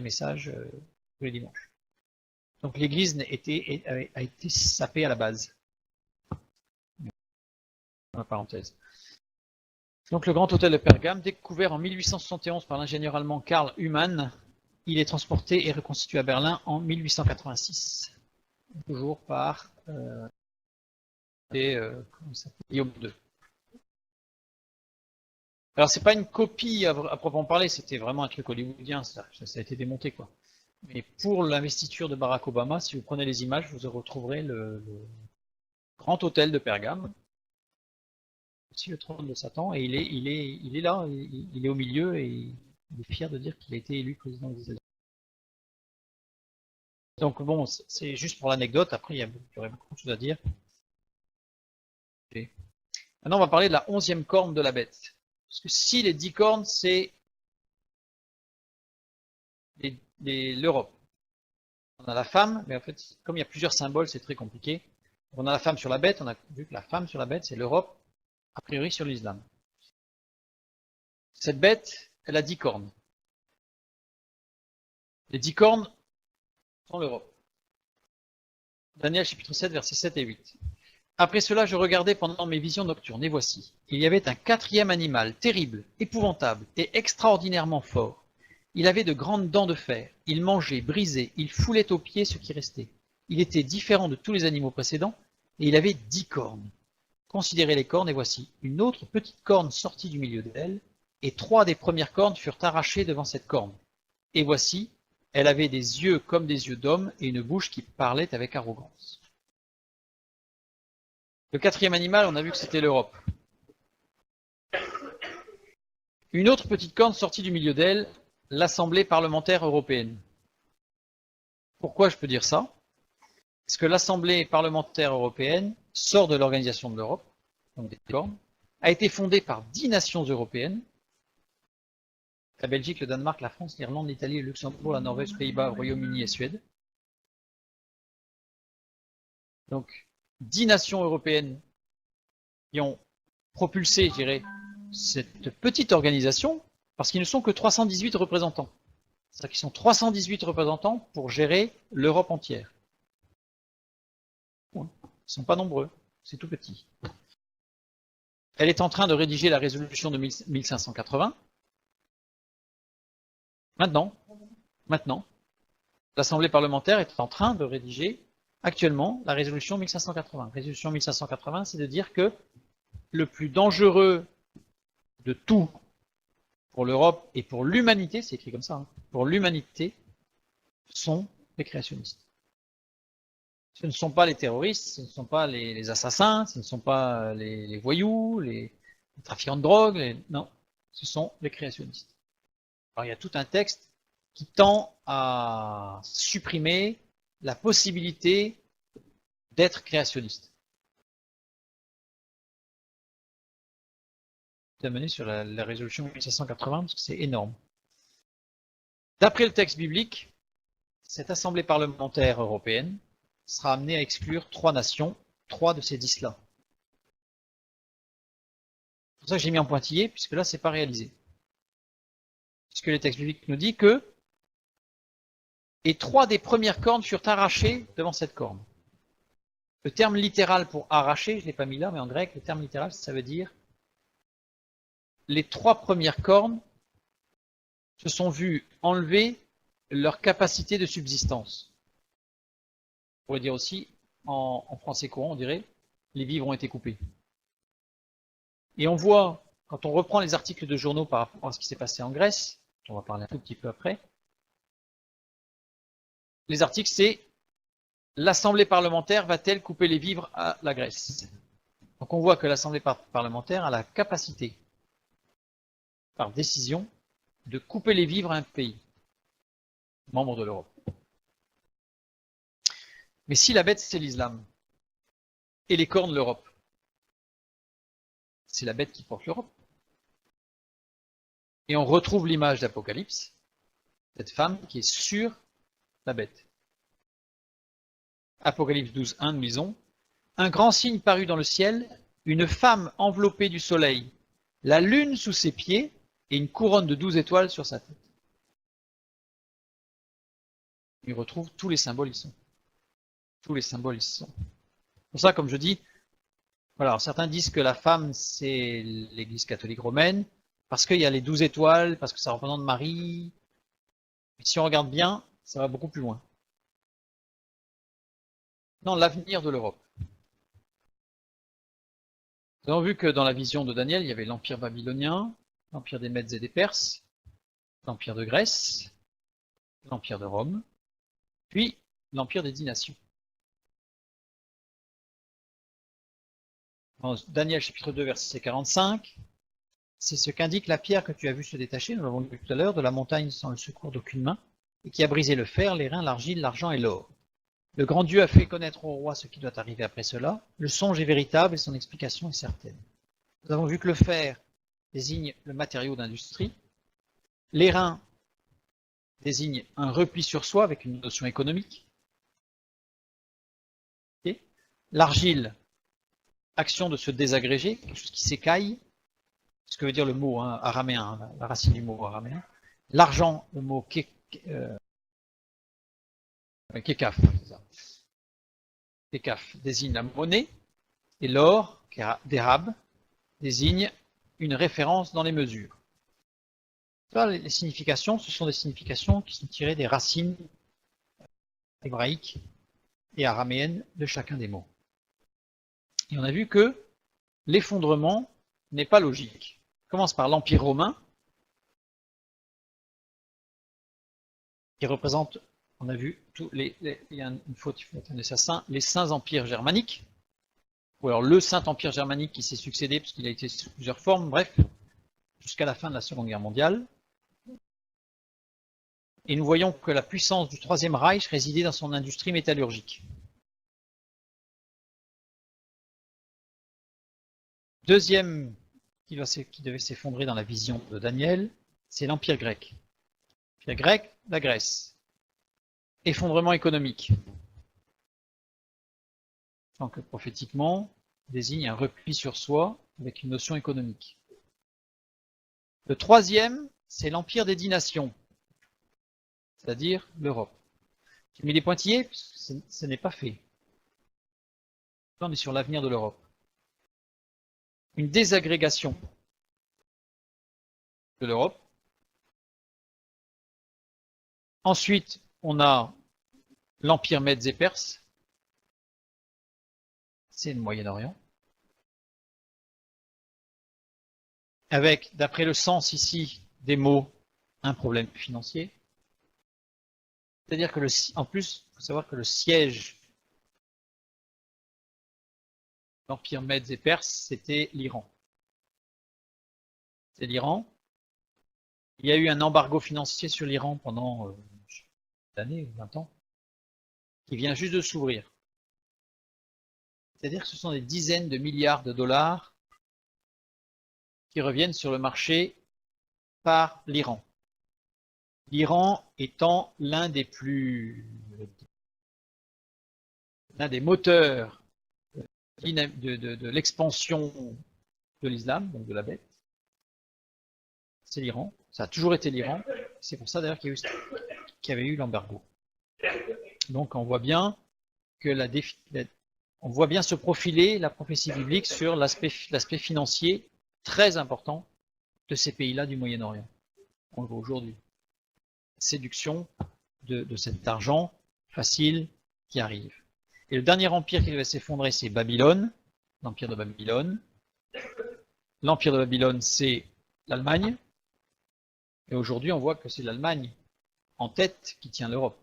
messages tous les dimanches. Donc l'église a été sapée à la base. Dans la parenthèse. Donc le grand hôtel de Pergame, découvert en 1871 par l'ingénieur allemand Karl Humann, il est transporté et reconstitué à Berlin en 1886. Toujours par Guillaume II. Alors c'est pas une copie à proprement parler, c'était vraiment un truc hollywoodien, ça a été démonté quoi. Mais pour l'investiture de Barack Obama, si vous prenez les images, vous retrouverez le grand hôtel de Pergame, aussi le trône de Satan, et il est là, il est au milieu, et il est fier de dire qu'il a été élu président des États-Unis. Donc bon, c'est juste pour l'anecdote, après il y aurait beaucoup de choses à dire. Okay. Maintenant on va parler de la 11e corne de la bête. Parce que si les 10 cornes, c'est l'Europe. On a la femme, mais en fait, comme il y a plusieurs symboles, c'est très compliqué. On a la femme sur la bête, on a vu que la femme sur la bête, c'est l'Europe, a priori sur l'islam. Cette bête, elle a 10 cornes. Les 10 cornes sont l'Europe. Daniel chapitre 7, versets 7 et 8. Après cela, je regardais pendant mes visions nocturnes, et voici, il y avait un 4e animal, terrible, épouvantable et extraordinairement fort. Il avait de grandes dents de fer, il mangeait, brisait, il foulait aux pieds ce qui restait. Il était différent de tous les animaux précédents, et il avait 10 cornes. Considérez les cornes, et voici, une autre petite corne sortit du milieu d'elle, et 3 des premières cornes furent arrachées devant cette corne. Et voici, elle avait des yeux comme des yeux d'homme, et une bouche qui parlait avec arrogance. Le 4e animal, on a vu que c'était l'Europe. Une autre petite corne sortit du milieu d'elle, l'Assemblée parlementaire européenne. Pourquoi je peux dire ça? Parce que l'Assemblée parlementaire européenne sort de l'Organisation de l'Europe, donc des cornes, a été fondée par 10 nations européennes, la Belgique, le Danemark, la France, l'Irlande, l'Italie, le Luxembourg, la Norvège, les Pays-Bas, le Royaume-Uni et Suède. Donc, 10 nations européennes qui ont propulsé, je dirais, cette petite organisation, parce qu'ils ne sont que 318 représentants. C'est-à-dire qu'ils sont 318 représentants pour gérer l'Europe entière. Ils ne sont pas nombreux, c'est tout petit. Elle est en train de rédiger la résolution de 1580. Maintenant, l'Assemblée parlementaire est en train de rédiger actuellement la résolution 1580. Résolution 1580, c'est de dire que le plus dangereux de tout pour l'Europe et pour l'humanité, c'est écrit comme ça, hein, pour l'humanité, sont les créationnistes. Ce ne sont pas les terroristes, ce ne sont pas les assassins, ce ne sont pas les voyous, les trafiquants de drogue, non, ce sont les créationnistes. Alors il y a tout un texte qui tend à supprimer la possibilité d'être créationniste. Je vais amener sur la résolution 1580 parce que c'est énorme. D'après le texte biblique, cette assemblée parlementaire européenne sera amenée à exclure 3 nations, 3 de ces 10-là. C'est pour ça que j'ai mis en pointillé, puisque là, c'est pas réalisé. Puisque le texte biblique nous dit que et 3 des premières cornes furent arrachées devant cette corne. Le terme littéral pour arracher, je ne l'ai pas mis là, mais en grec, le terme littéral, ça veut dire les 3 premières cornes se sont vues enlever leur capacité de subsistance. On pourrait dire aussi, en français courant, on dirait, les vivres ont été coupés. Et on voit, quand on reprend les articles de journaux par rapport à ce qui s'est passé en Grèce, on va parler un tout petit peu après, les articles, c'est l'Assemblée parlementaire va-t-elle couper les vivres à la Grèce? Donc on voit que l'Assemblée parlementaire a la capacité, par décision, de couper les vivres à un pays, membre de l'Europe. Mais si la bête, c'est l'islam, et les cornes, l'Europe, c'est la bête qui porte l'Europe. Et on retrouve l'image d'Apocalypse, cette femme qui est sur la bête. Apocalypse 12, 1, nous lisons « Un grand signe parut dans le ciel, une femme enveloppée du soleil, la lune sous ses pieds et une couronne de 12 étoiles sur sa tête. » y retrouve tous les symboles, ils sont. Tous les symboles, ils sont. Pour ça, comme je dis, voilà, certains disent que la femme, c'est l'Église catholique romaine, parce qu'il y a les 12 étoiles, parce que ça représente Marie. Mais si on regarde bien, ça va beaucoup plus loin. Dans l'avenir de l'Europe. Nous avons vu que dans la vision de Daniel, il y avait l'Empire babylonien, l'Empire des Mèdes et des Perses, l'Empire de Grèce, l'Empire de Rome, puis l'Empire des 10 nations. Dans Daniel chapitre 2, verset 45, c'est ce qu'indique la pierre que tu as vue se détacher, nous l'avons vu tout à l'heure, de la montagne sans le secours d'aucune main, et qui a brisé le fer, les reins, l'argile, l'argent et l'or. Le grand Dieu a fait connaître au roi ce qui doit arriver après cela. Le songe est véritable et son explication est certaine. Nous avons vu que le fer désigne le matériau d'industrie. Les reins désignent un repli sur soi avec une notion économique. L'argile, action de se désagréger, quelque chose qui s'écaille, ce que veut dire le mot araméen, la racine du mot araméen. L'argent, le mot kekaf, kekaf désigne la monnaie, et l'or, d'érable, désigne une référence dans les mesures. Là, les significations, ce sont des significations qui sont tirées des racines hébraïques et araméennes de chacun des mots. Et on a vu que l'effondrement n'est pas logique. On commence par l'Empire romain, qui représente, on a vu, il y a une faute, il faut attendre ça, les saints empires germaniques, ou alors le Saint-Empire germanique qui s'est succédé, parce qu'il a été sous plusieurs formes, bref, jusqu'à la fin de la Seconde Guerre mondiale. Et nous voyons que la puissance du Troisième Reich résidait dans son industrie métallurgique. Deuxième qui devait s'effondrer dans la vision de Daniel, c'est l'Empire grec. L'Empire grec, la Grèce. Effondrement économique. Donc prophétiquement, désigne un repli sur soi avec une notion économique. Le troisième, c'est l'Empire des 10 nations, c'est-à-dire l'Europe. J'ai mis les pointillés, parce que ce n'est pas fait. Là, on est sur l'avenir de l'Europe. Une désagrégation de l'Europe. Ensuite, on a l'Empire Mèdes et Perses. C'est le Moyen-Orient. Avec, d'après le sens ici des mots, un problème financier. C'est-à-dire que, en plus, il faut savoir que le siège de l'Empire Mèdes et Perses, c'était l'Iran. C'est l'Iran. Il y a eu un embargo financier sur l'Iran pendant une année ou 20 ans, qui vient juste de s'ouvrir. C'est-à-dire que ce sont des dizaines de milliards de dollars qui reviennent sur le marché par l'Iran. L'Iran étant l'un des moteurs de l'expansion de l'islam, donc de la bête. C'est l'Iran. Ça a toujours été l'Iran. C'est pour ça d'ailleurs qu'il y avait eu l'embargo. Donc on voit bien que on voit bien se profiler la prophétie biblique sur l'aspect financier très important de ces pays-là du Moyen-Orient. On le voit aujourd'hui. Séduction de cet argent facile qui arrive. Et le dernier empire qui devait s'effondrer, c'est Babylone, l'empire de Babylone. L'empire de Babylone, c'est l'Allemagne. Et aujourd'hui, on voit que c'est l'Allemagne en tête qui tient l'Europe.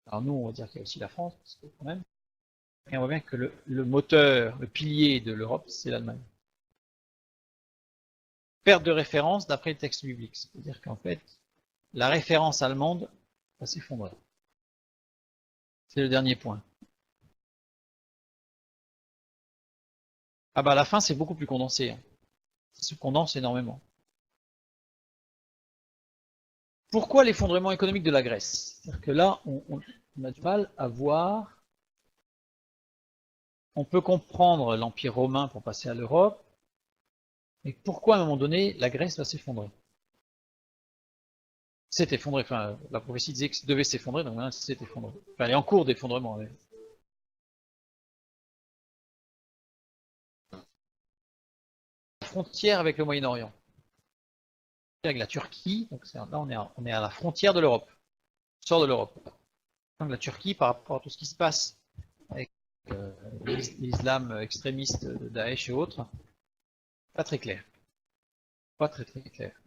Alors nous, on va dire qu'il y a aussi la France, parce que quand même. Et on voit bien que le moteur, le pilier de l'Europe, c'est l'Allemagne. Perte de référence d'après le texte biblique. C'est-à-dire qu'en fait, la référence allemande va s'effondrer. C'est le dernier point. Ah bah à la fin, c'est beaucoup plus condensé. Ça se condense énormément. Pourquoi l'effondrement économique de la Grèce? C'est-à-dire que là, on a du mal à voir. On peut comprendre l'Empire romain pour passer à l'Europe, mais pourquoi à un moment donné, la Grèce va s'effondrer? s'est effondré. Enfin, la prophétie disait que ça devait s'effondrer, donc maintenant elle s'est effondrée. Enfin, elle est en cours d'effondrement. Frontière avec le Moyen-Orient. Avec la Turquie, donc là on est à la frontière de l'Europe. On sort de l'Europe. Donc la Turquie, par rapport à tout ce qui se passe avec l'islam extrémiste de Daesh et autres, pas très clair. Pas très clair.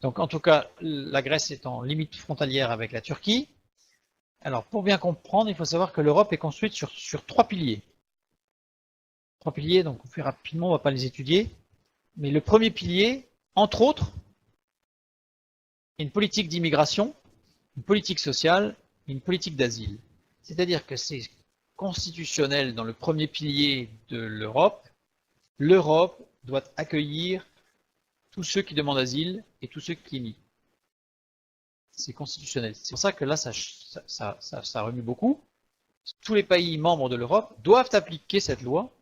Donc en tout cas, la Grèce est en limite frontalière avec la Turquie. Alors pour bien comprendre, il faut savoir que l'Europe est construite sur trois piliers. Trois piliers, donc on fait rapidement, on ne va pas les étudier. Mais le premier pilier, entre autres, est une politique d'immigration, une politique sociale et une politique d'asile. C'est-à-dire que c'est constitutionnel dans le premier pilier de l'Europe. L'Europe doit accueillir tous ceux qui demandent asile et tous ceux qui émigrent. C'est constitutionnel. C'est pour ça que là, ça remue beaucoup. Tous les pays membres de l'Europe doivent appliquer cette loi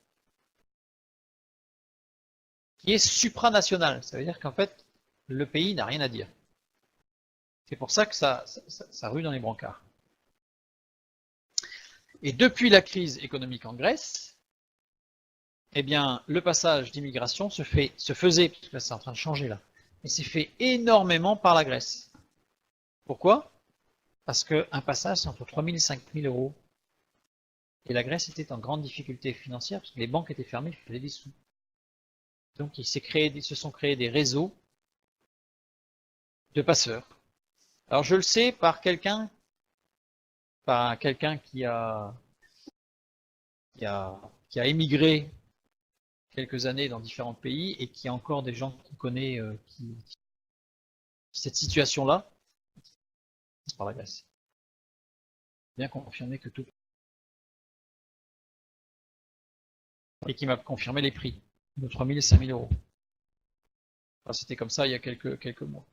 qui est supranationale. Ça veut dire qu'en fait, le pays n'a rien à dire. C'est pour ça que ça rue dans les brancards. Et depuis la crise économique en Grèce, eh bien, le passage d'immigration se faisait, parce que là c'est en train de changer là, mais c'est fait énormément par la Grèce. Pourquoi? Parce qu'un passage c'est entre 3 000 et 5 000 euros. Et la Grèce était en grande difficulté financière parce que les banques étaient fermées, il fallait des sous. Donc il se sont créés des réseaux de passeurs. Alors je le sais par quelqu'un qui a émigré quelques années dans différents pays et qui a encore des gens qui connaît cette situation-là par la Grèce. Bien confirmé que tout et qui m'a confirmé les prix de 3 000 et 5 000 euros. Enfin, c'était comme ça il y a quelques mois.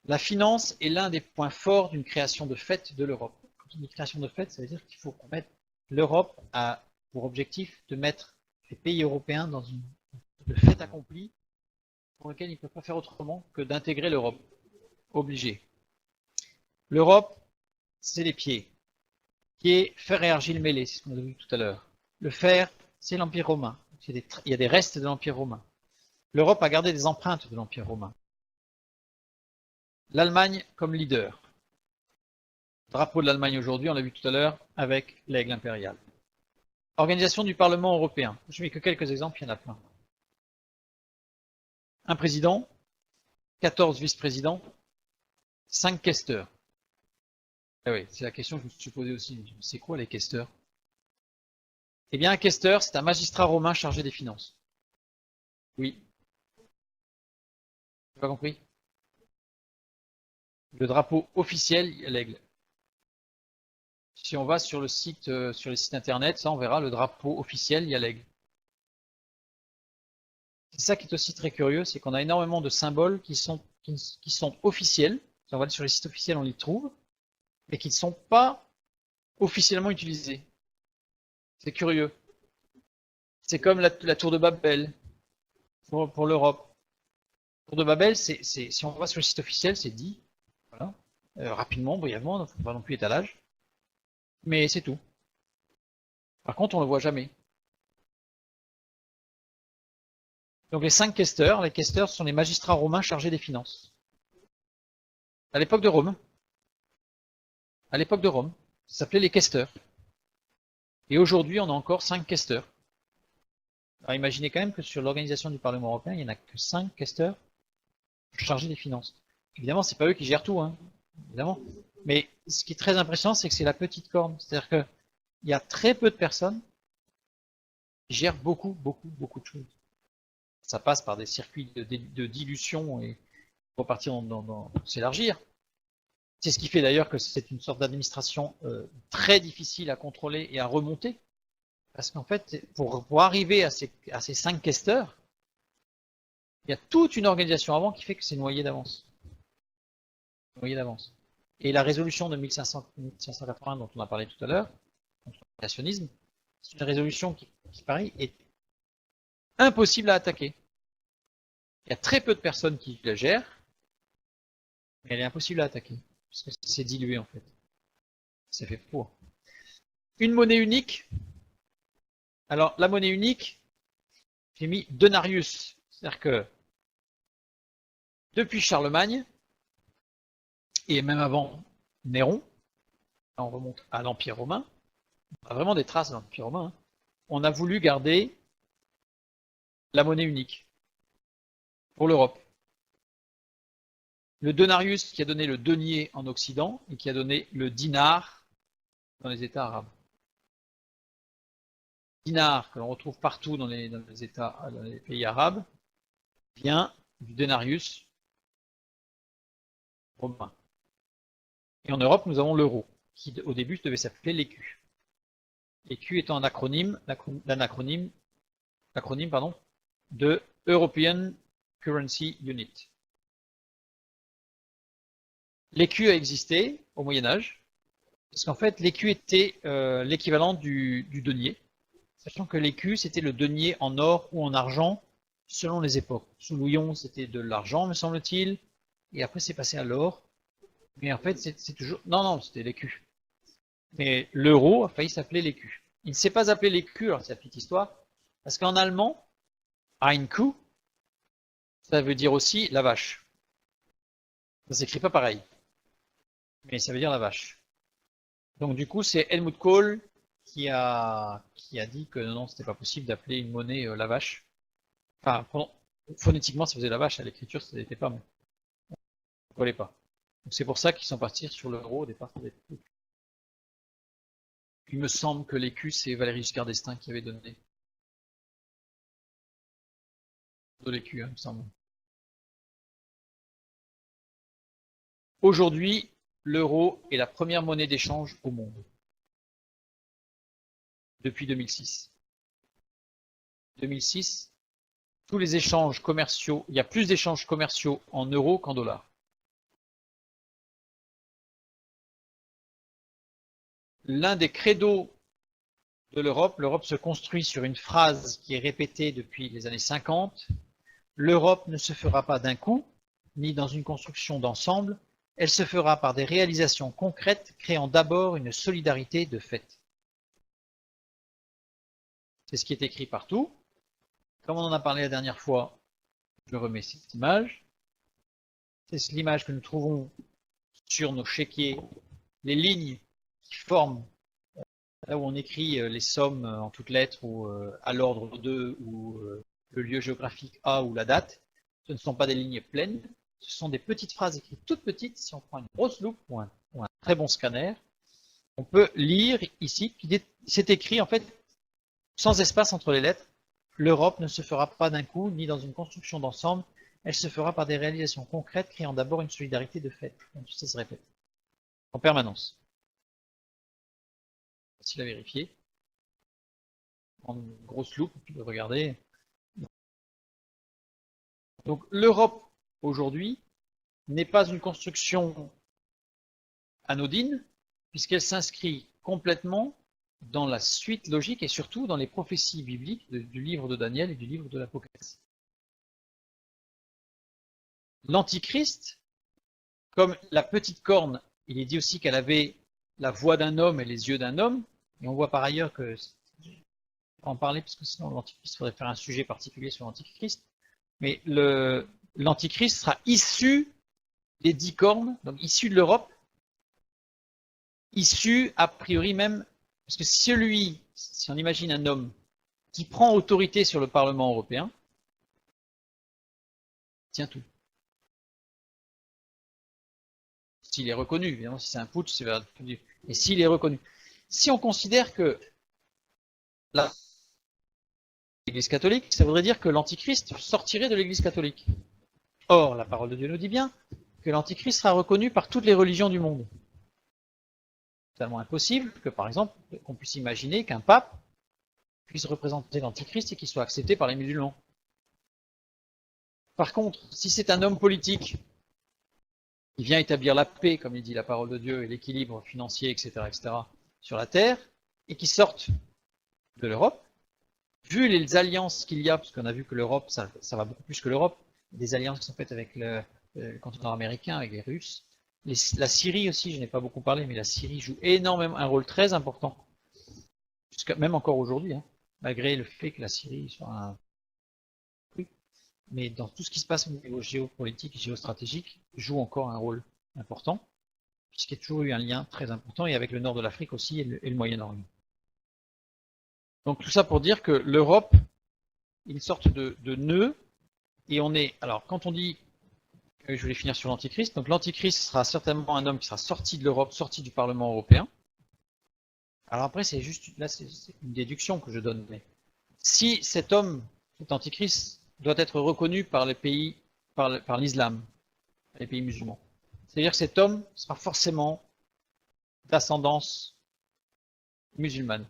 La finance est l'un des points forts d'une création de fait de l'Europe. Quand on dit création de fait, ça veut dire qu'il faut qu'on mette l'Europe a pour objectif de mettre les pays européens dans le fait accompli pour lequel ils ne peuvent pas faire autrement que d'intégrer l'Europe. Obligé. L'Europe, c'est les pieds. Pieds, fer et argile mêlés, c'est ce qu'on a vu tout à l'heure. Le fer, c'est l'Empire romain. Il y a des restes de l'Empire romain. L'Europe a gardé des empreintes de l'Empire romain. L'Allemagne comme leader. Drapeau de l'Allemagne aujourd'hui, on l'a vu tout à l'heure, avec l'aigle impérial. Organisation du Parlement européen. Je mets que quelques exemples, il y en a plein. Un président, 14 vice-présidents, 5 questeurs. Ah oui, c'est la question que je me suis posée aussi. C'est quoi les questeurs? Eh bien, un questeur, c'est un magistrat romain chargé des finances. Oui. J'ai pas compris. Le drapeau officiel, il y a l'aigle. Si on va sur le site, sur les sites internet, ça on verra le drapeau officiel, il y a l'aigle. C'est ça qui est aussi très curieux, c'est qu'on a énormément de symboles qui sont officiels. Si on va sur les sites officiels, on les trouve, mais qui ne sont pas officiellement utilisés. C'est curieux. C'est comme la tour de Babel pour l'Europe. La tour de Babel, si on va sur le site officiel, c'est dit, voilà, rapidement, brièvement, il ne faut pas non plus étalage, mais c'est tout. Par contre, on ne le voit jamais. Donc les 5 questeurs, sont les magistrats romains chargés des finances. À l'époque de Rome. À l'époque de Rome, ça s'appelait les questeurs. Et aujourd'hui, on a encore 5 questeurs. Alors imaginez quand même que sur l'organisation du Parlement européen, il n'y en a que 5 questeurs chargés des finances. Évidemment, c'est pas eux qui gèrent tout, hein, évidemment. Mais ce qui est très impressionnant, c'est que c'est la petite corne. C'est-à-dire qu'il y a très peu de personnes qui gèrent beaucoup de choses. Ça passe par des circuits de dilution et repartir s'élargir. C'est ce qui fait d'ailleurs que c'est une sorte d'administration très difficile à contrôler et à remonter. Parce qu'en fait, pour arriver à ces 5 questeurs, il y a toute une organisation avant qui fait que c'est noyé d'avance. Noyé d'avance. Et la résolution de 1580 dont on a parlé tout à l'heure, contre le créationnisme, c'est une résolution qui pareil, est impossible à attaquer. Il y a très peu de personnes qui la gèrent, mais elle est impossible à attaquer, parce que c'est dilué en fait. C'est fait pour. Une monnaie unique. Alors, la monnaie unique, j'ai mis denarius. C'est-à-dire que depuis Charlemagne, et même avant Néron, on remonte à l'Empire romain, on a vraiment des traces de l'Empire romain, on a voulu garder la monnaie unique pour l'Europe. Le denarius qui a donné le denier en Occident et qui a donné le dinar dans les États arabes. Le dinar que l'on retrouve partout dans les pays arabes vient du denarius romain. Et en Europe, nous avons l'euro, qui au début devait s'appeler l'écu. L'écu étant un acronyme, l'acronyme de European Currency Unit. L'écu a existé au Moyen-Âge, parce qu'en fait, l'écu était l'équivalent du denier, sachant que l'écu, c'était le denier en or ou en argent, selon les époques. Sous Louis XI, c'était de l'argent, me semble-t-il, et après, c'est passé à l'or. Mais en fait, c'est toujours... Non, c'était l'écu. Mais l'euro a failli s'appeler l'écu. Il ne s'est pas appelé l'écu, alors c'est la petite histoire, parce qu'en allemand, ein Kuh, ça veut dire aussi la vache. Ça s'écrit pas pareil, mais ça veut dire la vache. Donc du coup, c'est Helmut Kohl qui a dit que non, c'était pas possible d'appeler une monnaie la vache. Enfin, phonétiquement, ça faisait la vache, à l'écriture, ça n'était pas, mais on ne collait pas. Donc c'est pour ça qu'ils sont partis sur l'euro au départ. Il me semble que l'écu, c'est Valéry Giscard d'Estaing qui avait donné de l'écu, il me semble. Aujourd'hui, l'euro est la première monnaie d'échange au monde. Depuis 2006. 2006, tous les échanges commerciaux, il y a plus d'échanges commerciaux en euros qu'en dollars. L'un des credos de l'Europe se construit sur une phrase qui est répétée depuis les années 50. L'Europe ne se fera pas d'un coup, ni dans une construction d'ensemble, elle se fera par des réalisations concrètes créant d'abord une solidarité de fait. C'est ce qui est écrit partout. Comme on en a parlé la dernière fois, je remets cette image. C'est l'image que nous trouvons sur nos chéquiers, les lignes qui forment là où on écrit les sommes en toutes lettres ou à l'ordre 2 ou le lieu géographique A ou la date. Ce ne sont pas des lignes pleines, ce sont des petites phrases écrites toutes petites. Si on prend une grosse loupe ou un très bon scanner, on peut lire ici, c'est écrit en fait sans espace entre les lettres. L'Europe ne se fera pas d'un coup, ni dans une construction d'ensemble, elle se fera par des réalisations concrètes, créant d'abord une solidarité de fait. Donc, ça se répète en permanence. Facile à vérifier. En grosse loupe, tu peux regarder. Donc l'Europe aujourd'hui n'est pas une construction anodine, puisqu'elle s'inscrit complètement dans la suite logique et surtout dans les prophéties bibliques du livre de Daniel et du livre de l'Apocalypse. L'Antichrist, comme la petite corne, il est dit aussi qu'elle avait la voix d'un homme et les yeux d'un homme, et on voit par ailleurs que, on va en parler parce que sinon l'Antichrist, il faudrait faire un sujet particulier sur l'Antichrist, mais l'Antichrist sera issu des 10 cornes, donc issu de l'Europe, issu a priori même, parce que si on imagine un homme qui prend autorité sur le Parlement européen, tient tout. S'il est reconnu, évidemment, si c'est un putsch, c'est vers tout. Et s'il est reconnu. Si on considère que l'Église catholique, ça voudrait dire que l'Antichrist sortirait de l'Église catholique. Or, la parole de Dieu nous dit bien que l'Antichrist sera reconnu par toutes les religions du monde. C'est tellement impossible que, par exemple, qu'on puisse imaginer qu'un pape puisse représenter l'Antichrist et qu'il soit accepté par les musulmans. Par contre, si c'est un homme politique qui vient établir la paix, comme il dit la parole de Dieu, et l'équilibre financier, etc., sur la terre, et qui sorte de l'Europe, vu les alliances qu'il y a, parce qu'on a vu que l'Europe, ça va beaucoup plus que l'Europe, des alliances qui sont faites avec le continent américain, avec les Russes. La Syrie aussi, je n'ai pas beaucoup parlé, mais la Syrie joue énormément un rôle très important, même encore aujourd'hui, hein, malgré le fait que la Syrie soit un... Mais dans tout ce qui se passe au niveau géopolitique et géostratégique, joue encore un rôle important, puisqu'il y a toujours eu un lien très important, et avec le nord de l'Afrique aussi, et le Moyen-Orient. Donc tout ça pour dire que l'Europe est une sorte de nœud, et on est... Alors quand on dit... Je voulais finir sur l'Antichrist. Donc l'Antichrist sera certainement un homme qui sera sorti de l'Europe, sorti du Parlement européen. Alors après, c'est juste... Là, c'est une déduction que je donne. Mais si cet homme, cet Antichrist, doit être reconnu par les pays, par l'islam, les pays musulmans. C'est-à-dire que cet homme sera forcément d'ascendance musulmane.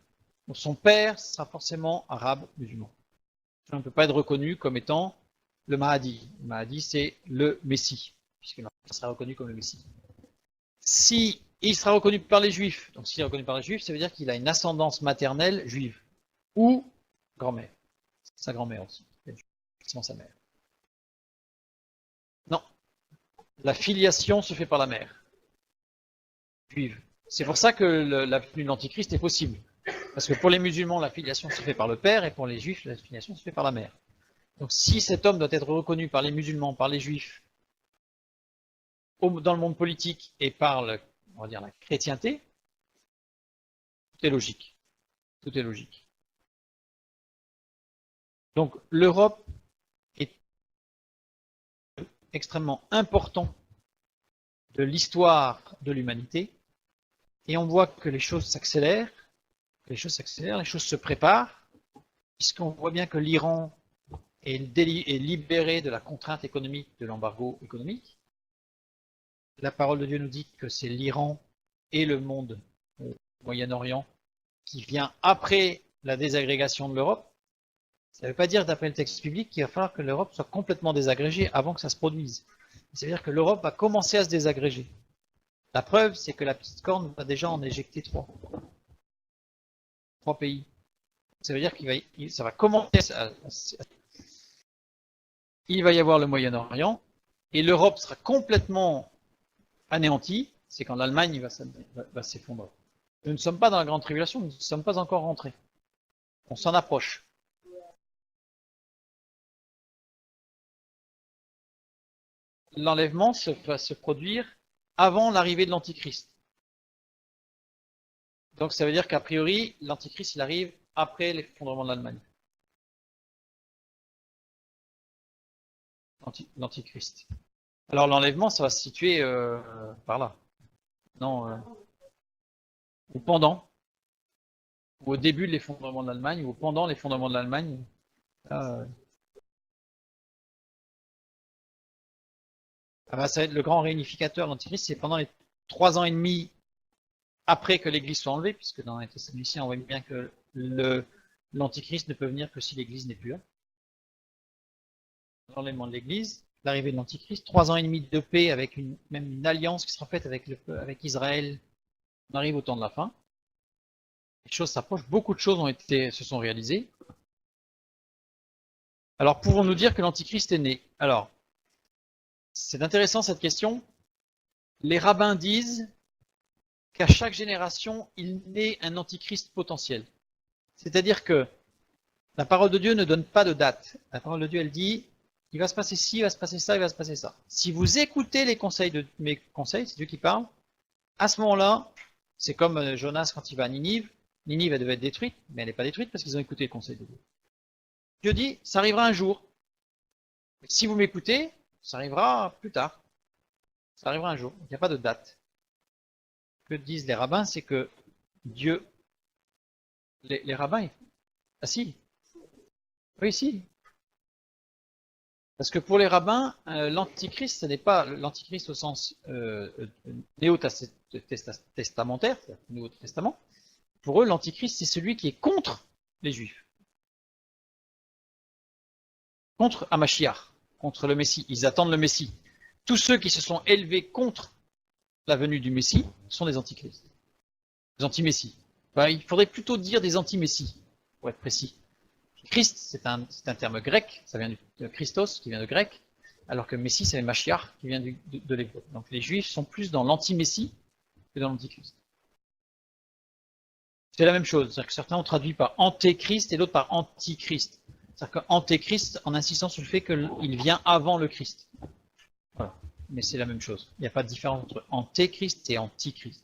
Donc son père sera forcément arabe musulman. Il ne peut pas être reconnu comme étant le Mahdi. Le Mahdi, c'est le Messie, puisque il sera reconnu comme le Messie. Si il sera reconnu par les Juifs, donc s'il est reconnu par les Juifs, ça veut dire qu'il a une ascendance maternelle juive, ou grand-mère. Sa grand-mère aussi, c'est sa mère. Non, la filiation se fait par la mère juive. C'est pour ça que la venue de l'Antichrist est possible. Parce que pour les musulmans, la filiation se fait par le père, et pour les juifs, la filiation se fait par la mère. Donc si cet homme doit être reconnu par les musulmans, par les juifs, dans le monde politique et par on va dire, la chrétienté, tout est logique. Tout est logique. Donc l'Europe est extrêmement important de l'histoire de l'humanité, et on voit que les choses s'accélèrent, les choses se préparent, puisqu'on voit bien que l'Iran est libéré de la contrainte économique, de l'embargo économique. La parole de Dieu nous dit que c'est l'Iran et le monde Moyen-Orient qui vient après la désagrégation de l'Europe. Ça ne veut pas dire, d'après le texte biblique, qu'il va falloir que l'Europe soit complètement désagrégée avant que ça se produise. Ça veut dire que l'Europe va commencer à se désagréger. La preuve, c'est que la petite corne va déjà en éjecter 3. 3 pays. Ça veut dire ça va commencer il va y avoir le Moyen-Orient, et l'Europe sera complètement anéantie, c'est quand l'Allemagne va s'effondrer. Nous ne sommes pas dans la grande tribulation, nous ne sommes pas encore rentrés. On s'en approche. L'enlèvement va se produire avant l'arrivée de l'Antichrist. Donc ça veut dire qu'a priori, l'Antichrist il arrive après l'effondrement de l'Allemagne. L'Antichrist. Alors l'enlèvement, ça va se situer par là. Non, ou pendant, ou au début de l'effondrement de l'Allemagne, ou pendant l'effondrement de l'Allemagne. Ça va être le grand réunificateur, l'Antichrist, c'est pendant les 3 ans et demi après que l'Église soit enlevée, puisque dans les Thessaloniciens, on voit bien que l'Antichrist ne peut venir que si l'Église n'est plus là. L'enlèvement de l'Église, l'arrivée de l'Antichrist, 3 ans et demi de paix avec même une alliance qui sera faite avec Israël. On arrive au temps de la fin. Les choses s'approchent, beaucoup de choses se sont réalisées. Alors, pouvons-nous dire que l'Antichrist est né? Alors, c'est intéressant cette question. Les rabbins disent qu'à chaque génération, il naît un Antichrist potentiel. C'est-à-dire que la parole de Dieu ne donne pas de date. La parole de Dieu, elle dit, il va se passer ci, il va se passer ça, il va se passer ça. Si vous écoutez les conseils de mes conseils, c'est Dieu qui parle, à ce moment-là, c'est comme Jonas quand il va à Ninive. Ninive, elle devait être détruite, mais elle n'est pas détruite parce qu'ils ont écouté les conseils de Dieu. Dieu dit, ça arrivera un jour. Si vous m'écoutez, ça arrivera plus tard. Ça arrivera un jour. Il n'y a pas de date. Ce que disent les rabbins, c'est que Dieu, les rabbins, ah si, oui si. Parce que pour les rabbins, l'antichrist, ce n'est pas l'antichrist au sens néo-testamentaire, Nouveau Testament. Pour eux, l'antichrist, c'est celui qui est contre les juifs. Contre Hamashiach, contre le Messie. Ils attendent le Messie. Tous ceux qui se sont élevés contre la venue du Messie sont des antichrists. Des anti-messies. Enfin, il faudrait plutôt dire des anti-messies, pour être précis. Christ, c'est un terme grec, ça vient de Christos, qui vient de grec, alors que Messie, c'est Mashiach, qui vient de l'hébreu. Donc les Juifs sont plus dans l'anti-Messie que dans l'antichrist. C'est la même chose, c'est-à-dire que certains ont traduit par antéchrist et d'autres par antichrist. C'est-à-dire qu'antéchrist, en insistant sur le fait qu'il vient avant le Christ. Voilà. Mais c'est la même chose. Il n'y a pas de différence entre antéchrist et antichrist.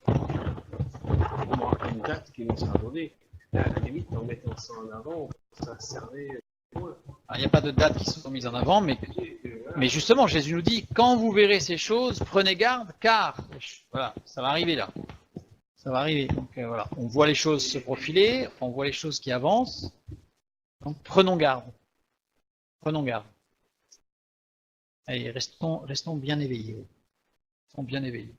On aura une date qui nous sera donnée. À la limite, en mettant ça en avant, ça servait moins. Il n'y a pas de dates qui sont mises en avant, mais justement, Jésus nous dit, quand vous verrez ces choses, prenez garde, car, voilà, ça va arriver là. Ça va arriver. Donc voilà, on voit les choses se profiler, on voit les choses qui avancent. Donc prenons garde. Prenons garde. Allez, restons bien éveillés. Restons bien éveillés.